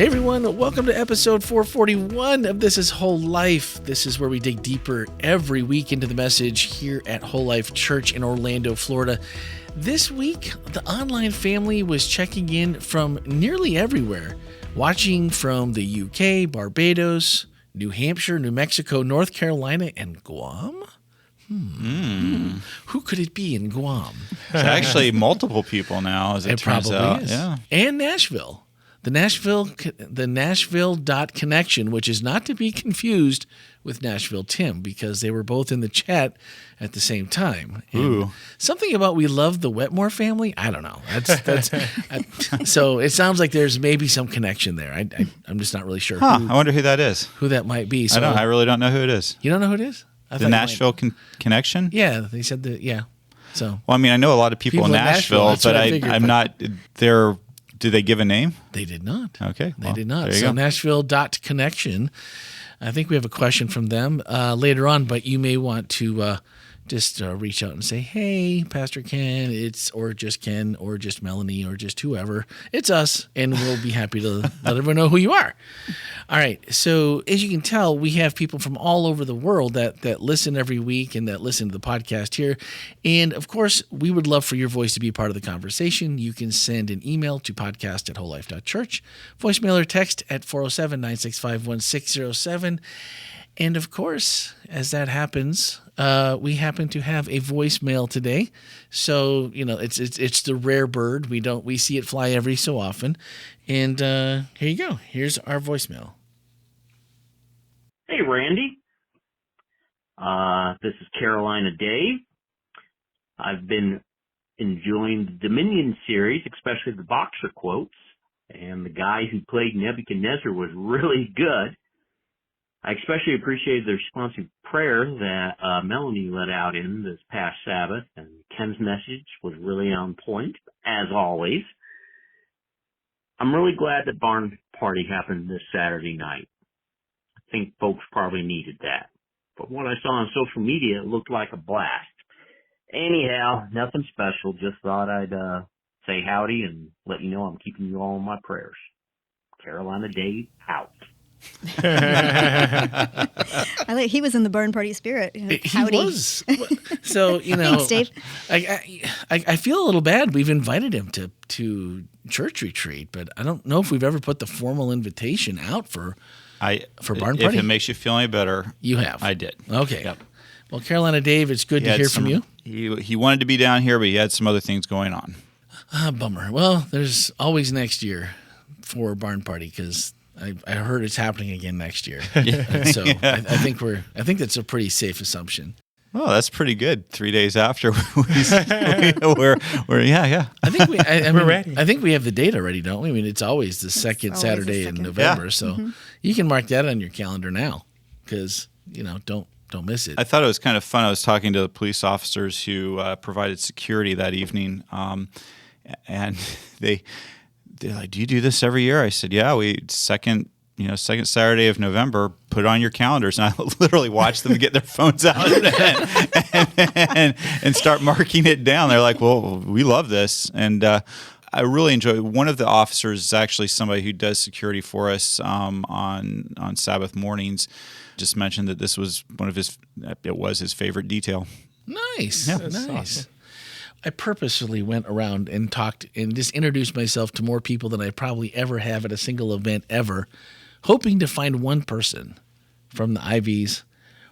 Hey everyone, welcome to episode 441 of This is Whole Life. This is where we dig deeper every week into the message here at Whole Life Church in Orlando, Florida. This week, the online family was checking in from nearly everywhere, watching from the UK, Barbados, New Hampshire, New Mexico, North Carolina, and Guam. Who could it be in Guam? It's actually multiple people now, as it turns probably out. is. Yeah. And Nashville. The Nashville.connection, which is not to be confused with Nashville Tim, because they were both in the chat at the same time. And something about we love the Wetmore family. I don't know. So it sounds like there's maybe some connection there. I'm just not really sure. I wonder who that is. Who that might be. So, I really don't know who it is. You don't know who it is? The Nashville connection? Yeah, they said that. Yeah. So. Well, I mean, I know a lot of people in Nashville, but I'm not there. Do they give a name? They did not. Okay. They did not. There you So go. Nashville.connection. I think we have a question from them later on, but you may want to just reach out and say, hey, Pastor Ken, or just Ken, or just Melanie, or just whoever. It's us, and we'll be happy to let everyone know who you are. All right. So as you can tell, we have people from all over the world that listen every week and that listen to the podcast here. And, of course, we would love for your voice to be a part of the conversation. You can send an email to podcast@wholelife.church, voicemail or text at 407-965-1607. And, of course, as that happens, we happen to have a voicemail today. So, it's the rare bird. We see it fly every so often. And here you go. Here's our voicemail. Hey, Randy. This is Carolina Dave. I've been enjoying the Dominion series, especially the boxer quotes. And the guy who played Nebuchadnezzar was really good. I especially appreciated the responsive prayer that Melanie let out in this past Sabbath, and Ken's message was really on point, as always. I'm really glad the barn party happened this Saturday night. I think folks probably needed that. But what I saw on social media, it looked like a blast. Anyhow, nothing special. Just thought I'd say howdy and let you know I'm keeping you all in my prayers. Carolina Dave, out. He was in the barn party spirit. Howdy. He was. So, Thanks, Dave. I feel a little bad. We've invited him to church retreat, but I don't know if we've ever put the formal invitation out for barn party. If it makes you feel any better, you have. I did. Okay. Yep. Well, Carolina Dave, it's good to hear from you. He wanted to be down here, but he had some other things going on. Bummer. Well, there's always next year for barn party because I heard it's happening again next year. And so I think that's a pretty safe assumption. Oh, that's pretty good. 3 days after we're yeah. I think we're ready. I think we have the date already, don't we? I mean, it's always the second Saturday in November, so you can mark that on your calendar now because don't miss it. I thought it was kind of fun. I was talking to the police officers who provided security that evening, and they're like, "Do you do this every year?" I said, "Yeah, second Saturday of November, put it on your calendars." And I literally watched them get their phones out and start marking it down. They're like, "Well, we love this." And I really enjoy it. One of the officers is actually somebody who does security for us on Sabbath mornings. Just mentioned that this was his favorite detail. Nice. Yeah. Nice. Awesome. I purposefully went around and talked and just introduced myself to more people than I probably ever have at a single event ever, hoping to find one person from the Ivies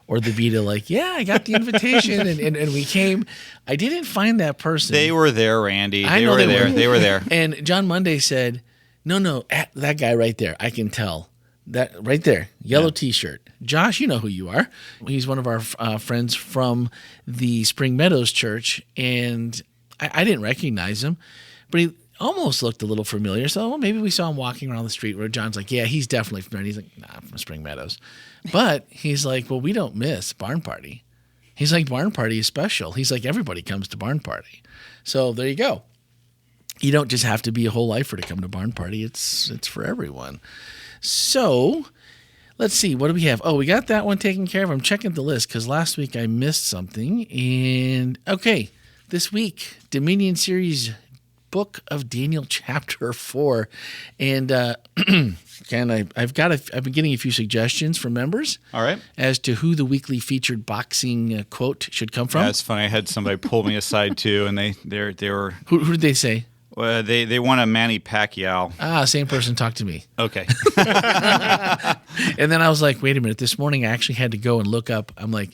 or the Vita like, yeah, I got the invitation and we came. I didn't find that person. They were there, Randy. I know They were there. And John Monday said, no, that guy right there, I can tell. That right there, yellow T-shirt. Josh, you know who you are. He's one of our friends from the Spring Meadows Church, and I didn't recognize him, but he almost looked a little familiar. So maybe we saw him walking around the street where John's like, yeah, he's definitely familiar. He's like, nah, I'm from Spring Meadows. But he's like, well, we don't miss Barn Party. He's like, Barn Party is special. He's like, everybody comes to Barn Party. So there you go. You don't just have to be a whole lifer to come to Barn Party. It's for everyone. So let's see. What do we have? Oh, we got that one taken care of. I'm checking the list because last week I missed something. And okay, this week, Dominion Series book of Daniel chapter 4. And Ken, I've been getting a few suggestions from members. All right. As to who the weekly featured boxing quote should come from. Yeah, it's funny. I had somebody pull me aside too, and they were. Who did they say? They want a Manny Pacquiao. Same person talked to me. Okay. And then I was like, wait a minute. This morning I actually had to go and look up. I'm like,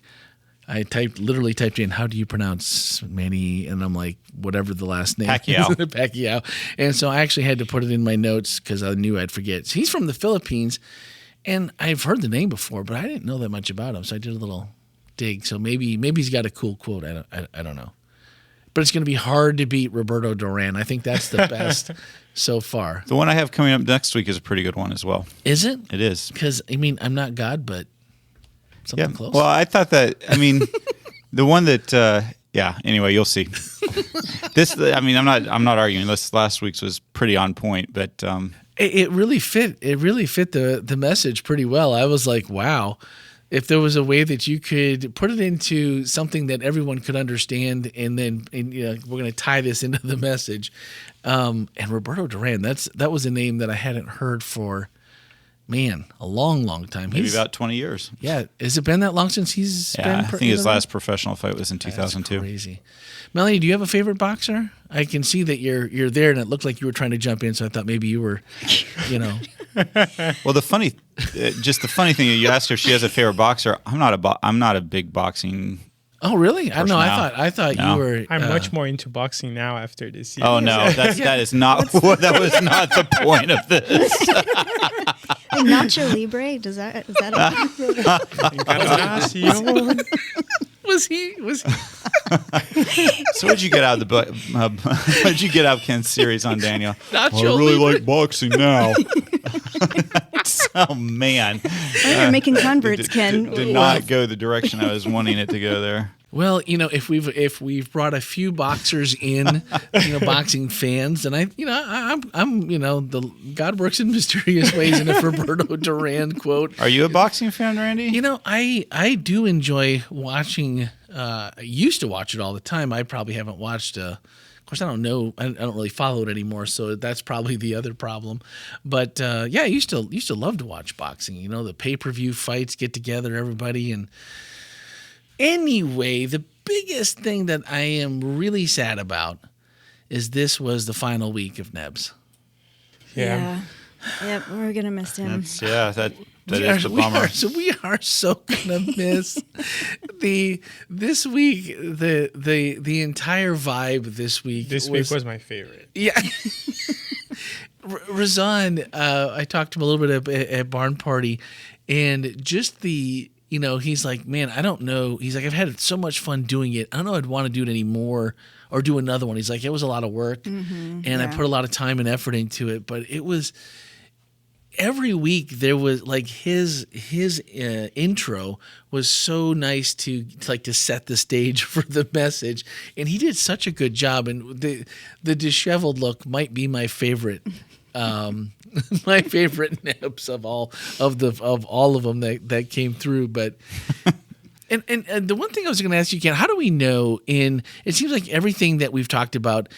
I literally typed in, how do you pronounce Manny? And I'm like, whatever the last name Pacquiao. is. Pacquiao. And so I actually had to put it in my notes because I knew I'd forget. So he's from the Philippines, and I've heard the name before, but I didn't know that much about him. So I did a little dig. So maybe he's got a cool quote. I don't know. But it's going to be hard to beat Roberto Duran. I think that's the best so far. The one I have coming up next week is a pretty good one as well. Is it? It is. Because, I'm not God, but something close. Well, I thought that, the one that, anyway, you'll see. I'm not arguing. This last week's was pretty on point, but it really fit. It really fit the message pretty well. I was like, wow. If there was a way that you could put it into something that everyone could understand, and then we're going to tie this into the message. And Roberto Duran, that was a name that I hadn't heard for, a long time. Maybe about 20 years. Yeah. Has it been that long since he's been? I think his last professional fight was in 2002. That's crazy. Melanie, do you have a favorite boxer? I can see that you're there, and it looked like you were trying to jump in, so I thought maybe you were, Well, the funny thing, you asked her if she has a favorite boxer. I'm not a big boxing. Oh, really? I thought you were. I'm much more into boxing now after this year. Oh no, that is not. That was not the point of this. Like Nacho Libre? Is that Was he? So what'd you get out of the book? What'd you get out of Ken's series on Daniel? Nacho I really Libre. like boxing now. Oh man, you're making converts, Ken. Did not go the direction I was wanting it to go there. Well, if we've brought a few boxers in, boxing fans, and I'm the God works in mysterious ways in a Roberto Duran quote. Are you a boxing fan, Randy? I do enjoy watching. I used to watch it all the time. I probably haven't watched. Of course, I don't know. I don't really follow it anymore, so that's probably the other problem. But I used to love to watch boxing. The pay-per-view fights, get together, everybody, and. Anyway, the biggest thing that I am really sad about is this was the final week of Nebs. Yeah. Yep, we're going to miss him. That is the bummer. We are so gonna miss this week. The entire vibe this week. This week was my favorite. Yeah. Razan, I talked to him a little bit at Barn Party, and just he's like, man, I don't know. He's like, I've had so much fun doing it. I don't know I'd want to do it anymore or do another one. He's like, it was a lot of work, and I put a lot of time and effort into it. But it was every week there was like his intro was so nice to set the stage for the message, and he did such a good job. And the disheveled look might be my favorite. My favorite Nebs of all of them that came through, but and the one thing I was going to ask you, Ken, how do we know? It seems like everything that we've talked about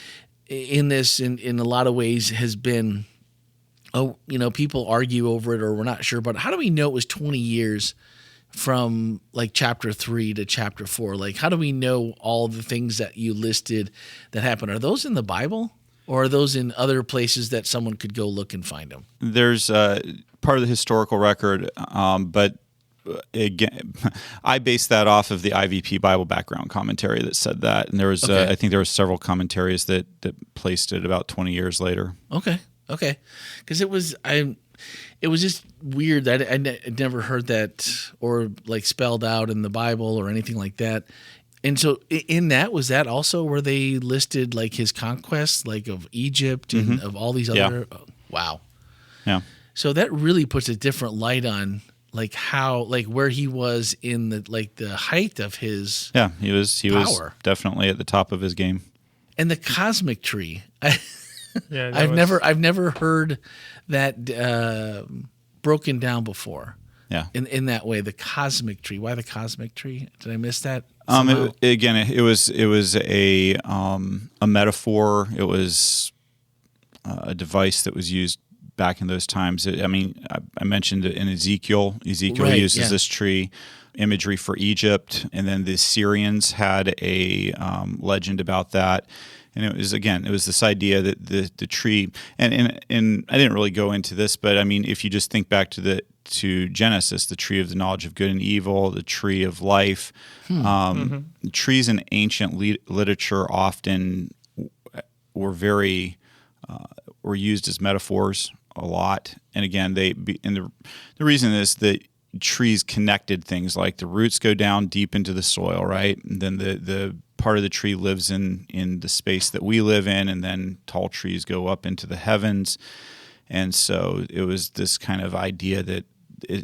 in this, in a lot of ways, has been, people argue over it or we're not sure, but how do we know it was 20 years from like chapter 3 to chapter 4? Like, how do we know all the things that you listed that happened? Are those in the Bible? Or are those in other places that someone could go look and find them? There's Part of the historical record, but again, I based that off of the IVP Bible background commentary that said that, and there was I think there were several commentaries that placed it about 20 years later. Okay, because it was just weird that I'd never heard that or like spelled out in the Bible or anything like that. And so in that, was that also where they listed like his conquests, like of Egypt and of all these other? Yeah. Wow. Yeah. So that really puts a different light on like how, like where he was in the height of his he was definitely at the top of his game. And the cosmic tree. I've never heard that broken down before. Yeah. In that way, the cosmic tree. Why the cosmic tree? Did I miss that? It was a metaphor. It was a device that was used back in those times. I mentioned it in Ezekiel. Ezekiel Right, uses yeah. this tree imagery for Egypt, and then the Syrians had a legend about that. And it was this idea that the tree, and I didn't really go into this, but I mean, if you just think back to Genesis, the tree of the knowledge of good and evil, the tree of life, trees in ancient literature often were used as metaphors a lot. And again, the reason is that trees connected things, like the roots go down deep into the soil, right? And then the part of the tree lives in the space that we live in, and then tall trees go up into the heavens. And so it was this kind of idea that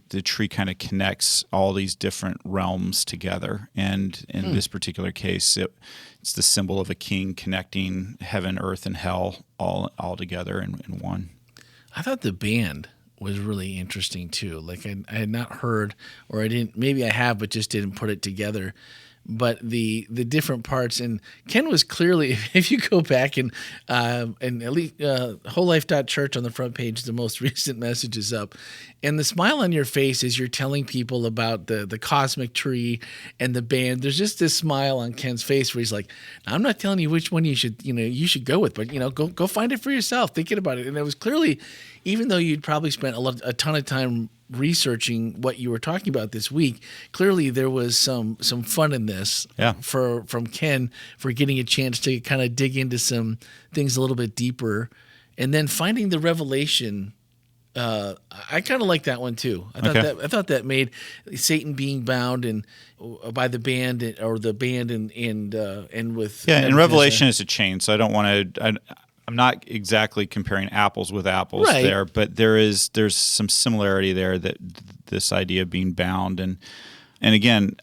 the tree kind of connects all these different realms together. And in this particular case, it's the symbol of a king connecting heaven, earth, and hell all together in one. I thought the band was really interesting too. Like I had not heard, or I didn't, maybe I have, but just didn't put it together. But the different parts, and Ken was clearly, if you go back and at least wholelife.church on the front page, the most recent message is up, and the smile on your face as you're telling people about the cosmic tree and the band. There's just this smile on Ken's face where he's like, "I'm not telling you which one you should go with, but go find it for yourself, thinking about it." And it was clearly, even though you'd probably spent a ton of time researching what you were talking about this week, clearly there was some fun in this from Ken for getting a chance to kind of dig into some things a little bit deeper, and then finding the revelation. I kind of like that one too. I thought that made Satan being bound and by the band, or the band and with and Revelation is a chain, so I don't want to. I'm not exactly comparing apples with apples there, but there's some similarity there, that this idea of being bound, and again,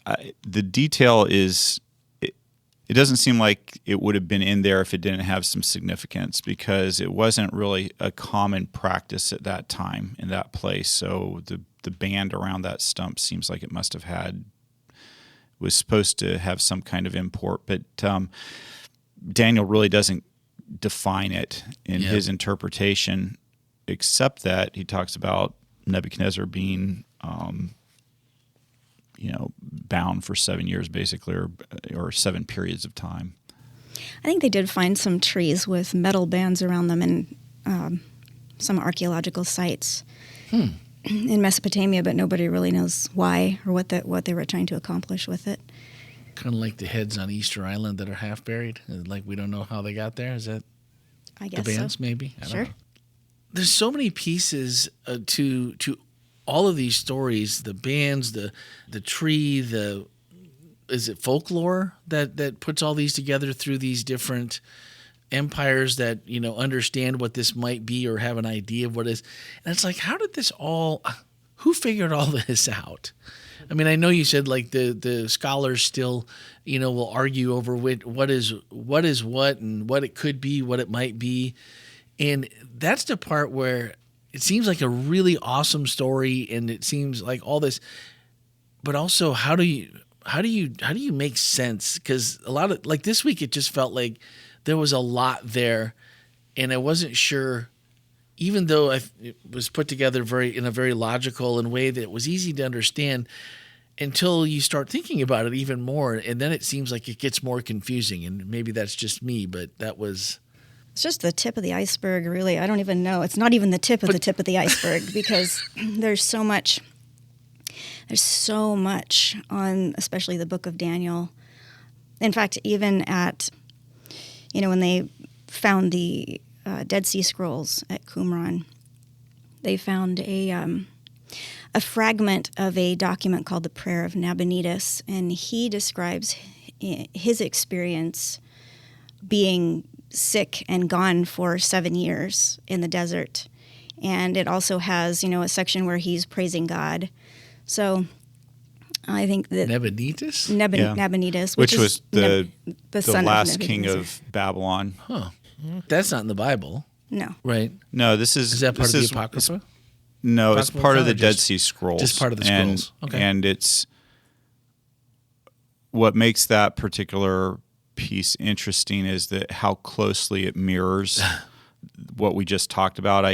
the detail is it doesn't seem like it would have been in there if it didn't have some significance, because it wasn't really a common practice at that time in that place. So the band around that stump seems like it must have was supposed to have some kind of import, but Daniel really doesn't define it in his interpretation, except that he talks about Nebuchadnezzar being bound for 7 years basically, or 7 periods of time. I think they did find some trees with metal bands around them in some archaeological sites in Mesopotamia, but nobody really knows why or what they were trying to accomplish with it. Kind of like the heads on Easter Island that are half buried. Like we don't know how they got there. Is that I guess the bands so. maybe? I don't Sure. know. There's so many pieces to all of these stories. The bands, the tree, is it folklore that puts all these together through these different empires that understand what this might be or have an idea of what it is. And it's like, how did this who figured all this out? I mean, I know you said like the scholars still, will argue over what is what and what it could be, what it might be. And that's the part where it seems like a really awesome story, and it seems like all this, but also how do you make sense? Because a lot of, like this week, it just felt like there was a lot there, and I wasn't sure, even though it was put together in a very logical and way that was easy to understand, until you start thinking about it even more, and then it seems like it gets more confusing. And maybe that's just me, but that was. It's just the tip of the iceberg, really. I don't even know. It's not even the tip of the iceberg, because there's so much. There's so much on, especially the book of Daniel. In fact, even at, when they found the Dead Sea Scrolls at Qumran, they found a fragment of a document called the Prayer of Nabonidus, and he describes his experience being sick and gone for 7 years in the desert. And it also has, a section where he's praising God. So I think that Nabonidus? Nabonidus, which was the son last of king of Babylon. Huh. That's not in the Bible. No. Right. No, this is... Is that part of the Apocrypha? No, it's part of the Apocrypha, Dead Sea Scrolls. Just part of the scrolls. Okay. And it's... what makes that particular piece interesting is that how closely it mirrors what we just talked about.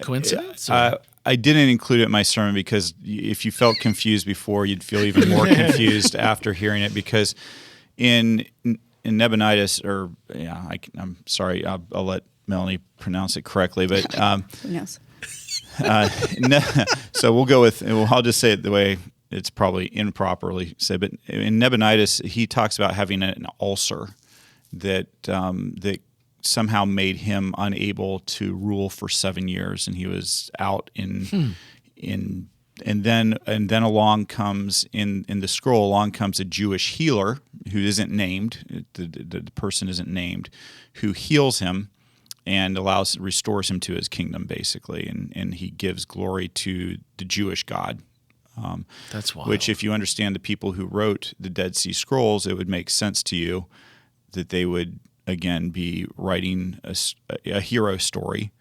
Coincidence? I didn't include it in my sermon because if you felt confused before, you'd feel even more confused after hearing it. Because in Nebuchadnezzar, I'm sorry, I'll let Melanie pronounce it correctly, but Who knows? So we'll go with. I'll just say it the way it's probably improperly said. But in Nebuchadnezzar, he talks about having an ulcer that somehow made him unable to rule for 7 years, and he was out and then along comes in the scroll a Jewish healer who isn't named. The person isn't named, who heals him and restores him to his kingdom, basically, and he gives glory to the Jewish God. That's wild. Which, if you understand the people who wrote the Dead Sea Scrolls, it would make sense to you that they would again be writing a hero story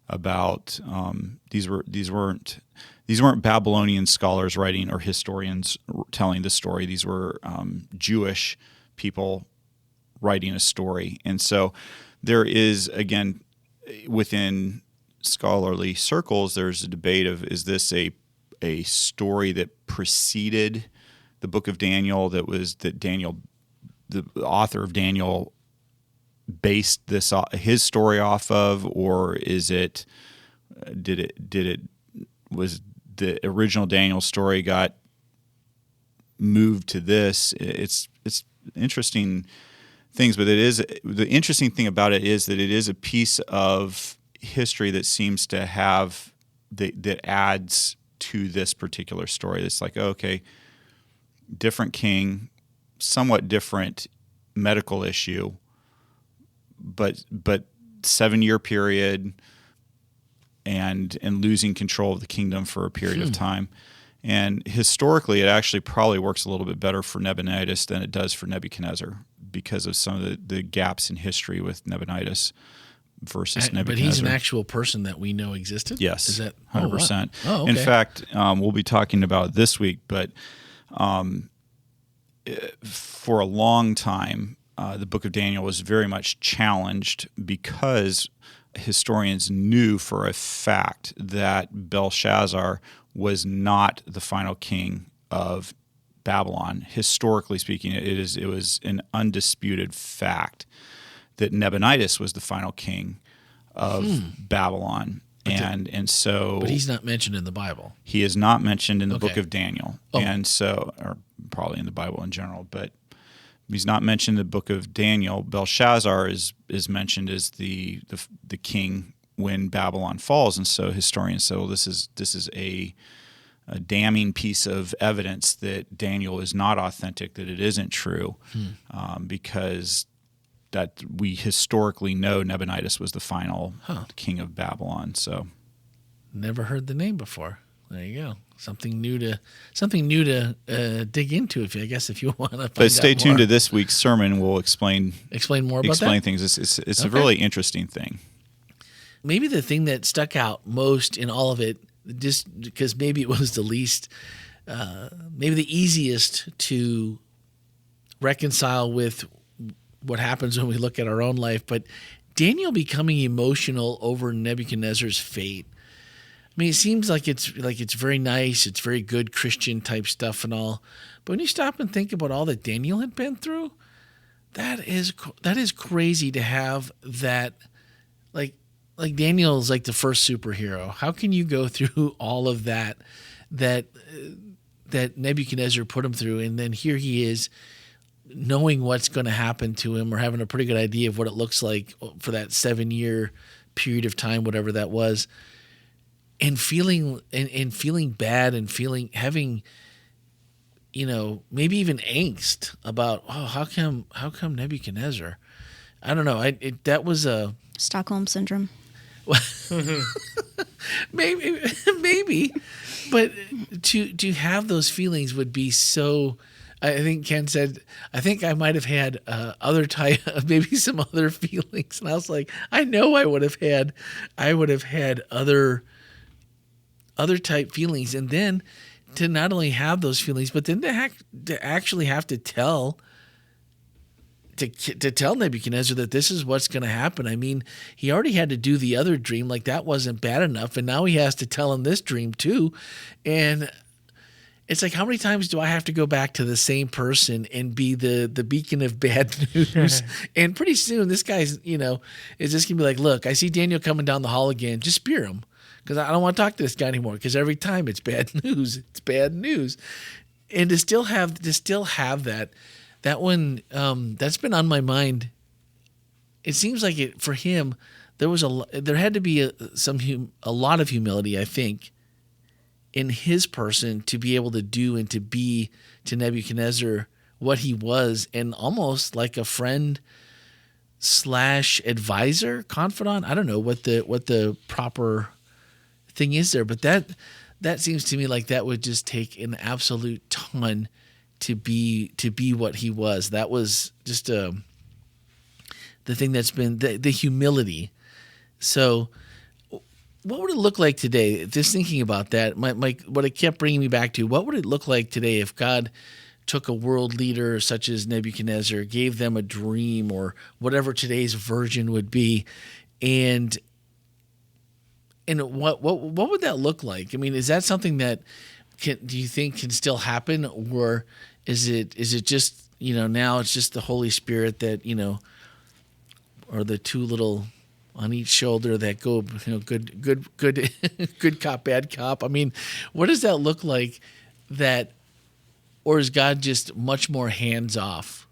about these weren't Babylonian scholars writing or historians telling the story. These were Jewish people writing a story, and so there is, again, within scholarly circles, there's a debate of, is this a story that preceded the book of Daniel, that Daniel, the author of Daniel, based his story off of, or was the original Daniel story got moved to this? It's interesting things, but the interesting thing about it is that it is a piece of history that seems to have that adds to this particular story. It's like, okay, different king, somewhat different medical issue, but 7-year period, and losing control of the kingdom for a period of time. And historically, it actually probably works a little bit better for Nebuchadnezzar than it does for Nebuchadnezzar, because of some of the gaps in history with Nebuchadnezzar versus Nebuchadnezzar. But he's an actual person that we know existed? Yes, is that 100%. Oh, okay. In fact, we'll be talking about it this week, but for a long time, the book of Daniel was very much challenged because historians knew for a fact that Belshazzar was not the final king of Babylon. Historically speaking, it was an undisputed fact that Nebuchadnezzar was the final king of Babylon. And so, but he's not mentioned in the Bible. He is not mentioned in the Okay. book of Daniel, Oh. and so, or probably in the Bible in general, but he's not mentioned in the book of Daniel. Belshazzar is mentioned as the king when Babylon falls, and so historians say, well, this is a damning piece of evidence that Daniel is not authentic, that it isn't true, because that we historically know Nebuchadnezzar was the final king of Babylon. So, Never heard the name before. There you go. Something new to dig into, if you want to. but stay tuned to this week's sermon. We'll explain more about that. things. It's a Okay. really interesting thing. Maybe the thing that stuck out most in all of it, just because maybe it was the least, maybe the easiest to reconcile with what happens when we look at our own life, but Daniel becoming emotional over Nebuchadnezzar's fate. I mean, it seems like it's very nice, it's very good Christian type stuff and all, but when you stop and think about all that Daniel had been through, that is crazy to have that. Like Daniel's like the first superhero. How can you go through all of that Nebuchadnezzar put him through, and then here he is, knowing what's going to happen to him, or having a pretty good idea of what it looks like for that 7-year period of time, whatever that was, and feeling bad, and having maybe even angst about, how come Nebuchadnezzar? I don't know. That was a Stockholm syndrome. maybe, but to have those feelings would be so. I think Ken said, I think I might have had maybe some other feelings, and I was like, I know I would have had other type feelings, and then to not only have those feelings, but then to actually have to tell Nebuchadnezzar that this is what's going to happen. I mean, he already had to do the other dream, like that wasn't bad enough, and now he has to tell him this dream too. And it's like, how many times do I have to go back to the same person and be the beacon of bad news? And pretty soon, this guy's, is just going to be like, look, I see Daniel coming down the hall again. Just spear him, because I don't want to talk to this guy anymore, because every time it's bad news. It's bad news. And to still have that one, that's been on my mind. It seems like for him, there had to be a lot of humility, I think, in his person to be able to do and to be to Nebuchadnezzar what he was, and almost like a friend / advisor, confidant. I don't know what the proper thing is there, but that seems to me like that would just take an absolute ton to be what he was. That was just the thing that's been the humility. So what would it look like today? Just thinking about that, what it kept bringing me back to, what would it look like today if God took a world leader such as Nebuchadnezzar, gave them a dream or whatever today's version would be, and what would that look like? I mean, is that something that do you think can still happen, or is it just now it's just the Holy Spirit that or the two little on each shoulder that go, good cop, bad cop. I mean, what does that look like? Or is God just much more hands off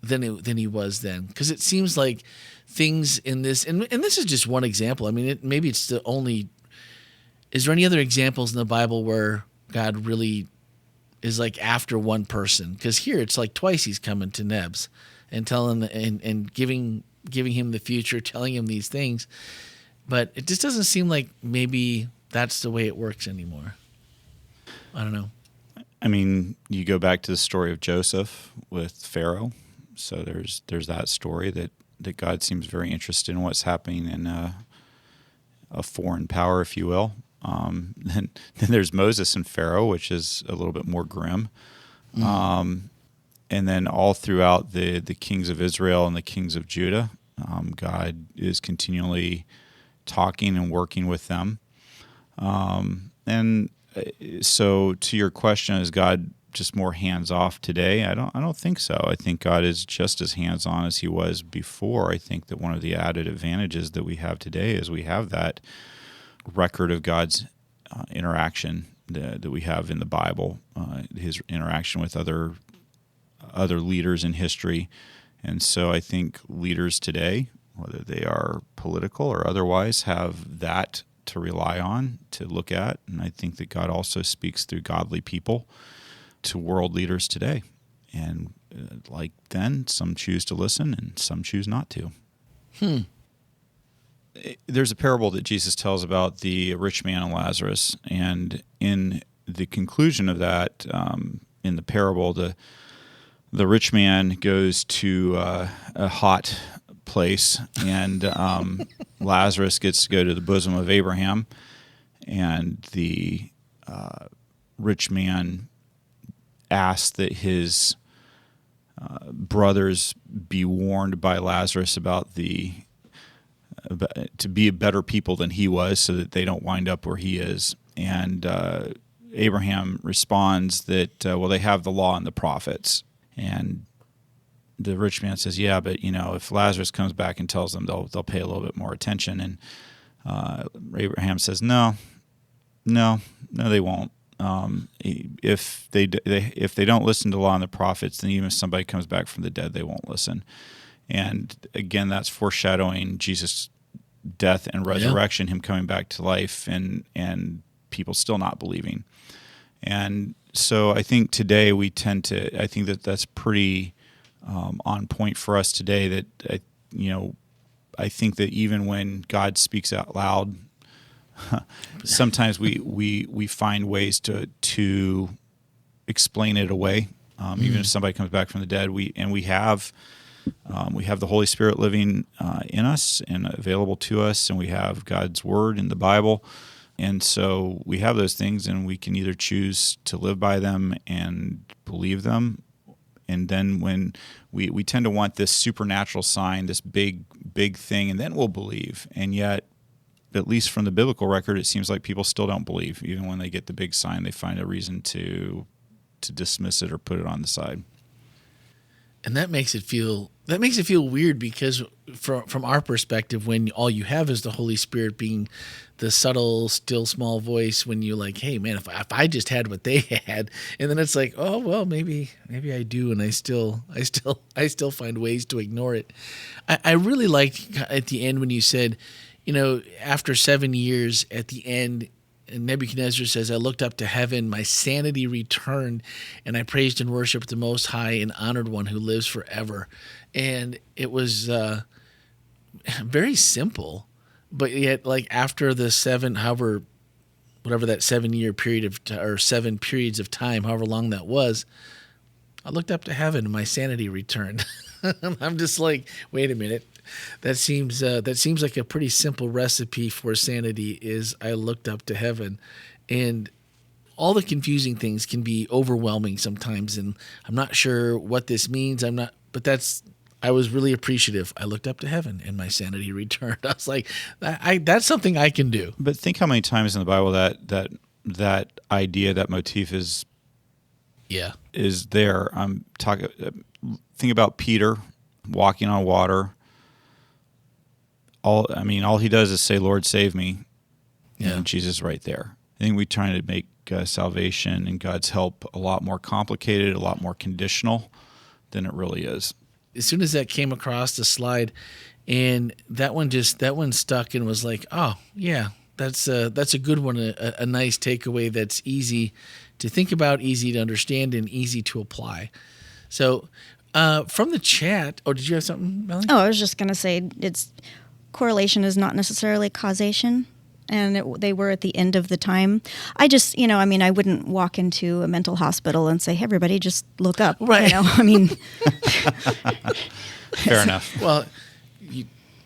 than he was then? Because it seems like things in this, and this is just one example. I mean, maybe it's the only. Is there any other examples in the Bible where God really is like after one person? Because here it's like twice he's coming to Nebs and telling and giving him the future, telling him these things, but it just doesn't seem like maybe that's the way it works anymore. I don't know. I mean, you go back to the story of Joseph with Pharaoh. So there's that story that God seems very interested in what's happening in a foreign power, if you will. Then there's Moses and Pharaoh, which is a little bit more grim. And then all throughout the kings of Israel and the kings of Judah, God is continually talking and working with them. And so to your question, is God just more hands-off today? I don't think so. I think God is just as hands-on as he was before. I think that one of the added advantages that we have today is we have that record of God's interaction that we have in the Bible, his interaction with other leaders in history. And so I think leaders today, whether they are political or otherwise, have that to rely on, to look at. And I think that God also speaks through godly people to world leaders today. And like then, some choose to listen and some choose not to. There's a parable that Jesus tells about the rich man and Lazarus. And in the conclusion of that, in the parable, the rich man goes to a hot place, and Lazarus gets to go to the bosom of Abraham, and the rich man asks that his brothers be warned by Lazarus about to be better people than he was, so that they don't wind up where he is. And Abraham responds that, they have the law and the prophets. And the rich man says, yeah, but if Lazarus comes back and tells them, they'll pay a little bit more attention. And Abraham says, no, they won't. If they don't listen to the law and the prophets, then even if somebody comes back from the dead, they won't listen. And again, that's foreshadowing Jesus' death and resurrection, him coming back to life, and people still not believing. And so I think today I think that's pretty on point for us today, that, I think that even when God speaks out loud, sometimes we find ways to explain it away. Even if somebody comes back from the dead, we have the Holy Spirit living in us and available to us, and we have God's Word in the Bible. And so we have those things, and we can either choose to live by them and believe them. And then when we tend to want this supernatural sign, this big thing, and then we'll believe. And yet, at least from the biblical record, it seems like people still don't believe. Even when they get the big sign, they find a reason to dismiss it or put it on the side. And that makes it feel weird, because from our perspective, when all you have is the Holy Spirit being the subtle, still, small voice, when you're like, hey man, if I just had what they had, and then it's like, oh well, maybe I do, and I still find ways to ignore it. I really liked at the end when you said, after 7 years, at the end, and Nebuchadnezzar says, I looked up to heaven, my sanity returned, and I praised and worshiped the Most High and honored one who lives forever. And it was very simple, but yet, like, after the whatever that 7 year period or 7 periods of time, however long that was, I looked up to heaven and my sanity returned. I'm just like, wait a minute. That seems like a pretty simple recipe for sanity. Is I looked up to heaven, and all the confusing things can be overwhelming sometimes. And I'm not sure what this means. I was really appreciative. I looked up to heaven, and my sanity returned. I was like, that's something I can do. But think how many times in the Bible that idea, that motif is there. Think about Peter walking on water. All he does is say, Lord, save me. And Jesus is right there. I think we're trying to make salvation and God's help a lot more complicated, a lot more conditional than it really is. As soon as that came across the slide, and that one stuck and was like, oh yeah, that's a good one, a nice takeaway that's easy to think about, easy to understand, and easy to apply. So from the chat, did you have something, Melanie? Oh, I was just going to say correlation is not necessarily causation, and they were at the end of the time. I just, I wouldn't walk into a mental hospital and say, hey, everybody, just look up. Right. Fair enough. Well,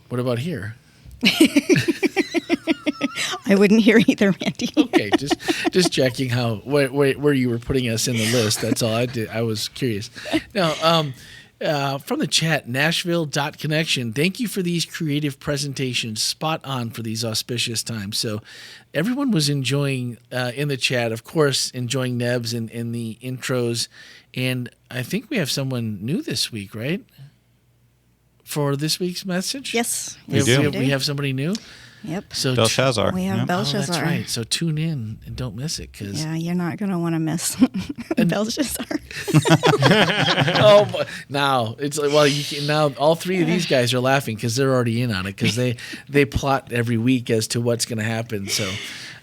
what about here? I wouldn't hear either, Randy. Okay, just checking where you were putting us in the list. That's all I did. I was curious. Now, from the chat, Nashville.connection, thank you for these creative presentations. Spot on for these auspicious times. So everyone was enjoying, in the chat, of course, enjoying Nebs and the intros. And I think we have someone new this week, right? For this week's message? Yes. We do. We have somebody new? Yep. So Belshazzar. We have Belshazzar. Oh, that's right. So tune in and don't miss it. Yeah, you're not going to want to miss Belshazzar. Now it's like, well, now all three of these guys are laughing because they're already in on it, because they plot every week as to what's going to happen. So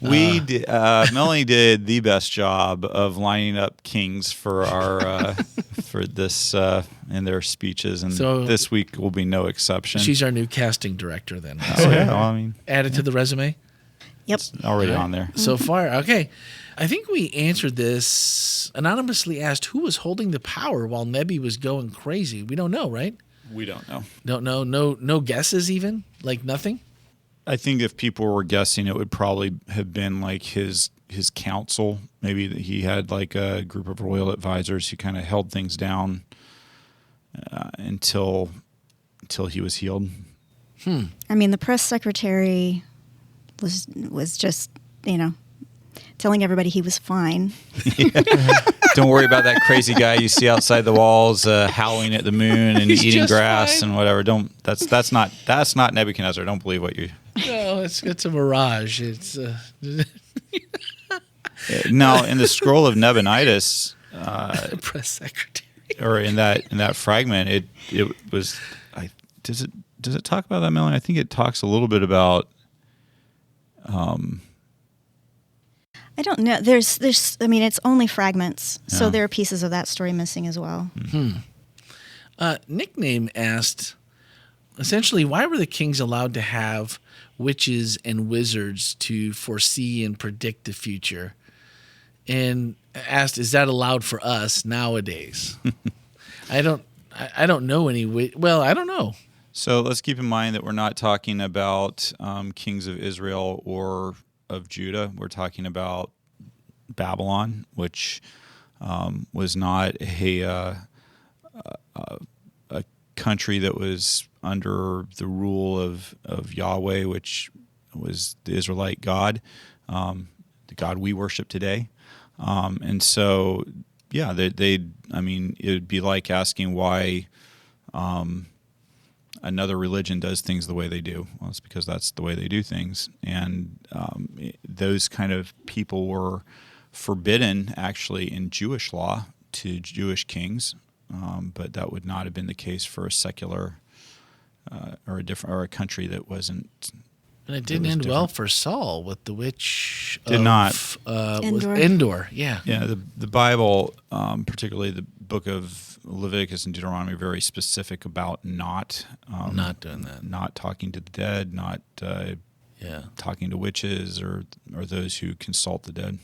Melanie did the best job of lining up kings for our for this in their speeches, and so this week will be no exception. She's our new casting director, then. Oh yeah, well, added to the resume. Yep, it's already on there so far. Okay, I think we answered this. Anonymously asked, who was holding the power while Nebi was going crazy? We don't know, right? We don't know. Don't know. No guesses, even like nothing. I think if people were guessing, it would probably have been like his council. Maybe that he had like a group of royal advisors who kind of held things down until he was healed. The press secretary was just, telling everybody he was fine. Don't worry about that crazy guy you see outside the walls howling at the moon and eating grass fine. And whatever. That's not Nebuchadnezzar. Don't believe what you. No, it's a mirage. It's no, in the scroll of Nabonidus, press secretary, or in that fragment, it was. Does it talk about that, Melanie? I think it talks a little bit about. I don't know. There's. It's only fragments, so there are pieces of that story missing as well. Nickname asked, essentially, why were the kings allowed to have witches and wizards to foresee and predict the future? And asked, is that allowed for us nowadays? I don't know any. Well, I don't know. So let's keep in mind that we're not talking about kings of Israel or of Judah. We're talking about Babylon, which was not a country that was under the rule of Yahweh, which was the Israelite God, the God we worship today. And so, yeah, I mean, it would be like asking why another religion does things the way they do. Well, it's because that's the way they do things. And those kind of people were forbidden, actually, in Jewish law to Jewish kings, but that would not have been the case for a secular or a country that wasn't. And it didn't end well for Saul with the witch. Not. Endor. Yeah. Yeah, the Bible, particularly the book of Leviticus and Deuteronomy, are very specific about not doing that, not talking to the dead, not talking to witches or those who consult the dead.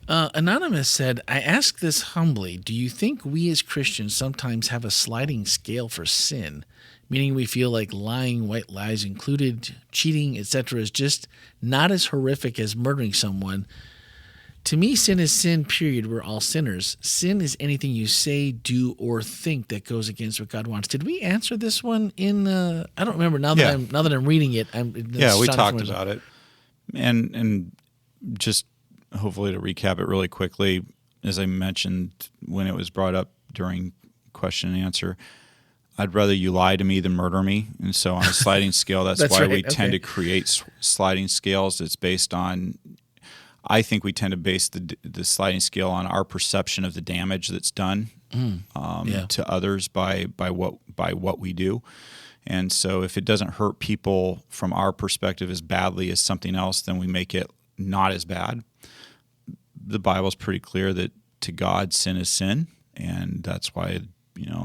Anonymous said, I ask this humbly. Do you think we as Christians sometimes have a sliding scale for sin? Meaning we feel like lying, white lies included, cheating, etc. is just not as horrific as murdering someone. To me, sin is sin, period. We're all sinners. Sin is anything you say, do, or think that goes against what God wants. Did we answer this one in? I don't remember now that I'm reading it. We talked about it, and just hopefully to recap it really quickly, as I mentioned when it was brought up during question and answer. I'd rather you lie to me than murder me. And so on a sliding scale, that's why right. we tend to create sliding scales. It's based on, I think we tend to base the sliding scale on our perception of the damage that's done to others by what we do. And so if it doesn't hurt people from our perspective as badly as something else, then we make it not as bad. The Bible's pretty clear that to God, sin is sin. And that's why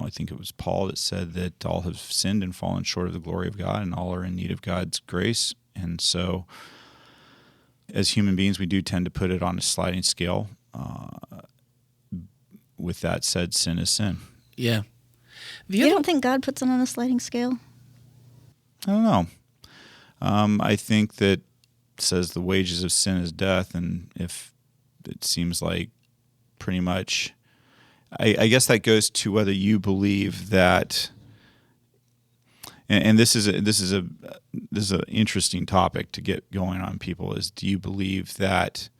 I think it was Paul that said that all have sinned and fallen short of the glory of God, and all are in need of God's grace. And so, as human beings, we do tend to put it on a sliding scale. With that said, sin is sin. Yeah. You don't think God puts it on a sliding scale? I don't know. I think that it says the wages of sin is death, and if it seems like pretty much... I guess that goes to whether you believe that, and this is an interesting topic to get going on people. Is do you believe that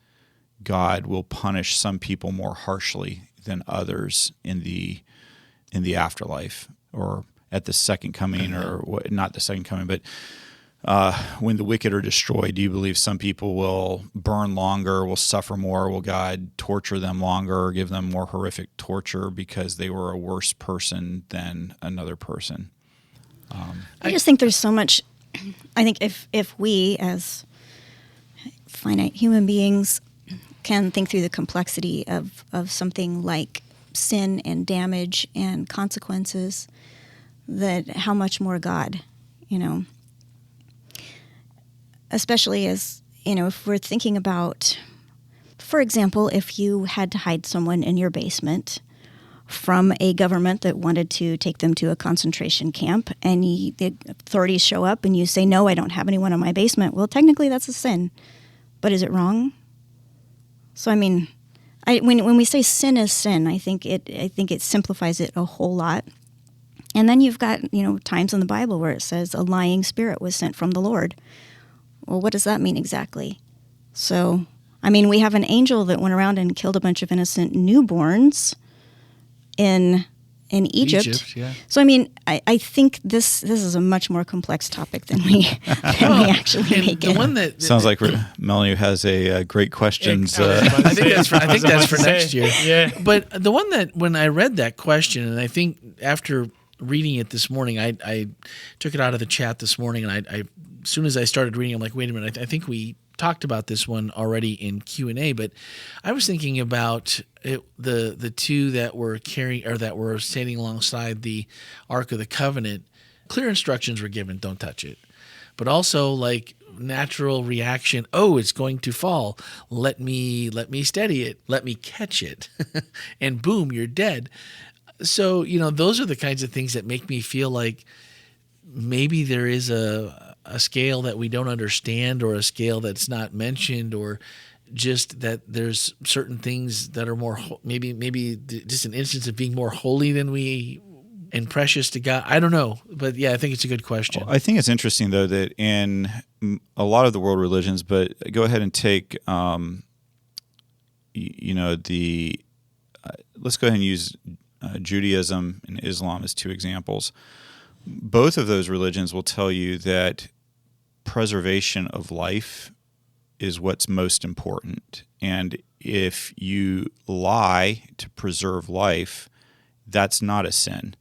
God will punish some people more harshly than others in the afterlife or at the second coming, or not the second coming, but when the wicked are destroyed, do you believe some people will burn longer, will suffer more? Will God torture them longer or give them more horrific torture because they were a worse person than another person? I just think there's so much. I think if we as finite human beings can think through the complexity of something like sin and damage and consequences, that how much more God, especially as, if we're thinking about, for example, if you had to hide someone in your basement from a government that wanted to take them to a concentration camp, and the authorities show up and you say, no, I don't have anyone in my basement. Well, technically that's a sin, but is it wrong? So, I mean, when we say sin is sin, I think it simplifies it a whole lot. And then you've got, times in the Bible where it says a lying spirit was sent from the Lord. Well, what does that mean exactly? So, I mean, we have an angel that went around and killed a bunch of innocent newborns in Egypt. Yeah. So, I mean, I think this is a much more complex topic than we actually make it. The one that Sounds like Melanie has a great questions. I think that's for next year. Yeah. But the one that when I read that question, and I think after reading it this morning, I took it out of the chat this morning, and I as soon as I started reading, I'm like, wait a minute, I think we talked about this one already in Q&A, but I was thinking about the two that were standing alongside the Ark of the Covenant. Clear instructions were given, don't touch it. But also like natural reaction, oh, it's going to fall. Let me steady it. Let me catch it. And boom, you're dead. So, those are the kinds of things that make me feel like maybe there is a a scale that we don't understand, or a scale that's not mentioned, or just that there's certain things that are more maybe just an instance of being more holy than we and precious to God? I don't know, but yeah, I think it's a good question. Well, I think it's interesting though that in a lot of the world religions, but go ahead and take let's go ahead and use Judaism and Islam as two examples. Both of those religions will tell you that preservation of life is what's most important. And if you lie to preserve life, that's not a sin.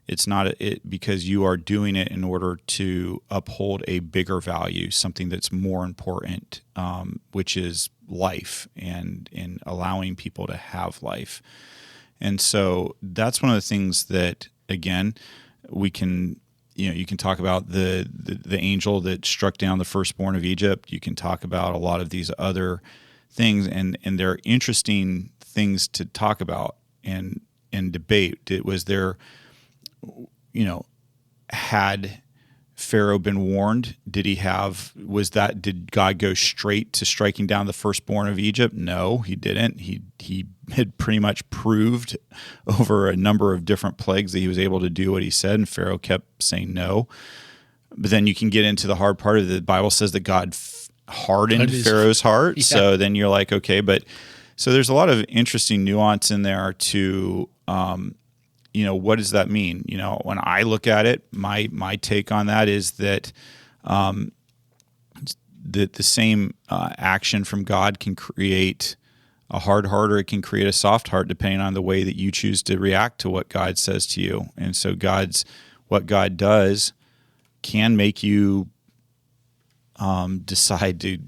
It's not because you are doing it in order to uphold a bigger value, something that's more important, which is life and allowing people to have life. And so that's one of the things that, again, we can, you can talk about the angel that struck down the firstborn of Egypt. You can talk about a lot of these other things, and they're interesting things to talk about and debate. Was there, had Pharaoh been warned? Did God go straight to striking down the firstborn of Egypt? No, he didn't. He had pretty much proved over a number of different plagues that he was able to do what he said, and Pharaoh kept saying no. But then you can get into the hard part of the Bible says that God hardened Pharaoh's heart. Yeah. So then you're like, okay, so there's a lot of interesting nuance in there to, what does that mean? When I look at it, my take on that is that the same action from God can create a hard heart, or it can create a soft heart, depending on the way that you choose to react to what God says to you. And so what God does can make you decide to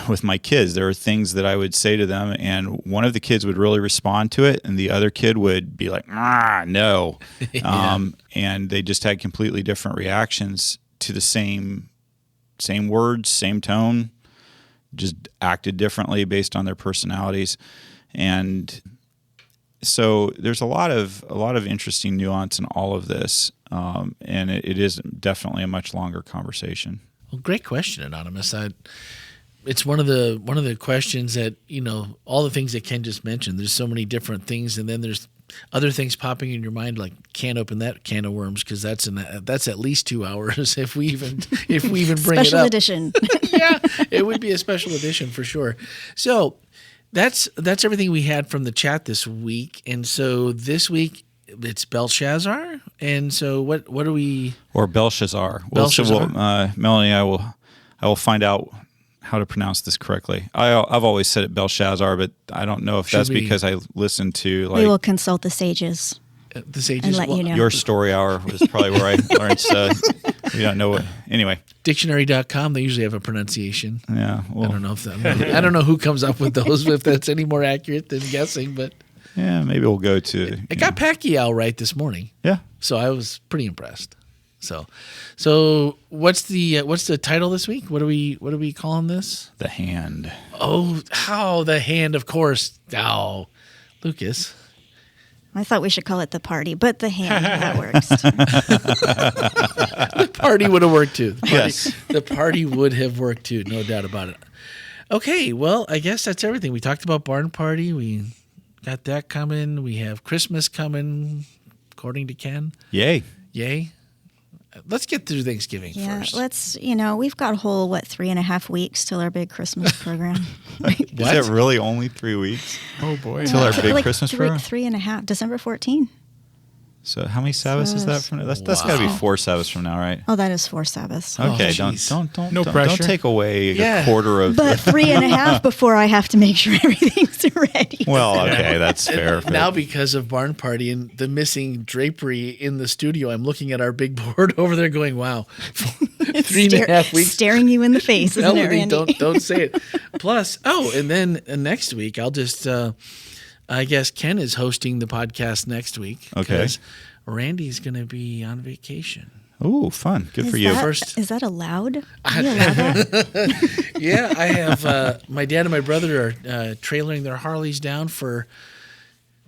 with my kids, there are things that I would say to them, and one of the kids would really respond to it, and the other kid would be like, no. Yeah. And they just had completely different reactions to the same words, same tone, just acted differently based on their personalities. And so there's a lot of interesting nuance in all of this, and it is definitely a much longer conversation. Well, great question, Anonymous. It's one of the questions that, all the things that Ken just mentioned. There's so many different things, and then there's other things popping in your mind, like can't open that can of worms, because that's at least 2 hours if we even bring it up. Special edition. Yeah, it would be a special edition for sure. So that's everything we had from the chat this week, and so this week it's Belshazzar, and so what do we, or Belshazzar? Belshazzar? Melanie, I will find out how to pronounce this correctly. I've always said it Belshazzar, but I don't know if that's because I listened to we will consult the sages. The sages and let you know. Your story hour was probably where I learned. We don't know what. Anyway, dictionary.com. They usually have a pronunciation. Yeah, well, I don't know I don't know who comes up with those. If that's any more accurate than guessing, but yeah, maybe we'll go to. I got Pacquiao right this morning. Yeah, so I was pretty impressed. So what's the title this week? What are we calling this? The Hand. Oh, the Hand, of course. Oh, Lucas. I thought we should call it the Party, but the Hand, that works. The Party would have worked too. Yes. The Party would have worked too, no doubt about it. Okay, well, I guess that's everything. We talked about Barn Party. We got that coming. We have Christmas coming, according to Ken. Yay. Let's get through Thanksgiving first. Let's, we've got a whole, 3.5 weeks till our big Christmas program. Is it really only 3 weeks? Oh, boy. Till our big Christmas program? 3.5, December 14. So how many Sabbaths is that from now? That's got to be 4 Sabbaths from now, right? Oh, that is 4 Sabbaths. Okay, don't no pressure. Don't take away a quarter of. But 3.5 before I have to make sure everything's ready. Well, okay, that's fair. Now, because of Barn Party and the missing drapery in the studio, I'm looking at our big board over there, going, "Wow, 3.5 weeks staring you in the face." Isn't it, Randy? Don't say it. Plus, and then next week I'll just. I guess Ken is hosting the podcast next week. Okay. Randy's going to be on vacation. Oh, fun. Good for you. Is that allowed? Are you allowed that? Yeah, I have my dad and my brother are trailering their Harleys down for,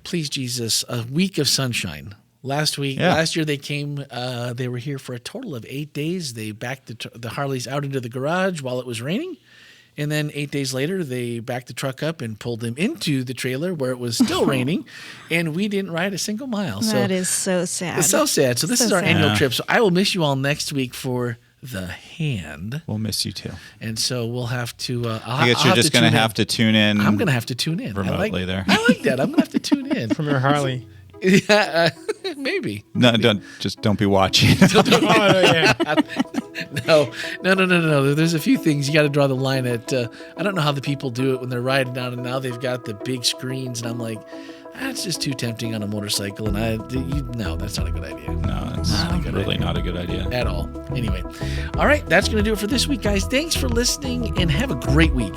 please Jesus, a week of sunshine. Last year they came. They were here for a total of 8 days. They backed the Harleys out into the garage while it was raining, and then 8 days later they backed the truck up and pulled them into the trailer where it was still raining, and we didn't ride a single mile. That is so sad. It's so sad. So this is our sad. annual trip. So I will miss you all next week for the hand. We'll miss you too. And so we'll have to. I guess you're just going to have to tune in. I'm going to have to tune in remotely there. I like that. I'm going to have to tune in From your Harley. Yeah, maybe. No, don't be watching. Oh, no, yeah. No. There's a few things you got to draw the line at. I don't know how the people do it when they're riding down, and now they've got the big screens, and I'm like, that's just too tempting on a motorcycle, and no, that's not a good idea. No, it's really not a good idea at all. Anyway, all right, that's going to do it for this week, guys. Thanks for listening, and have a great week.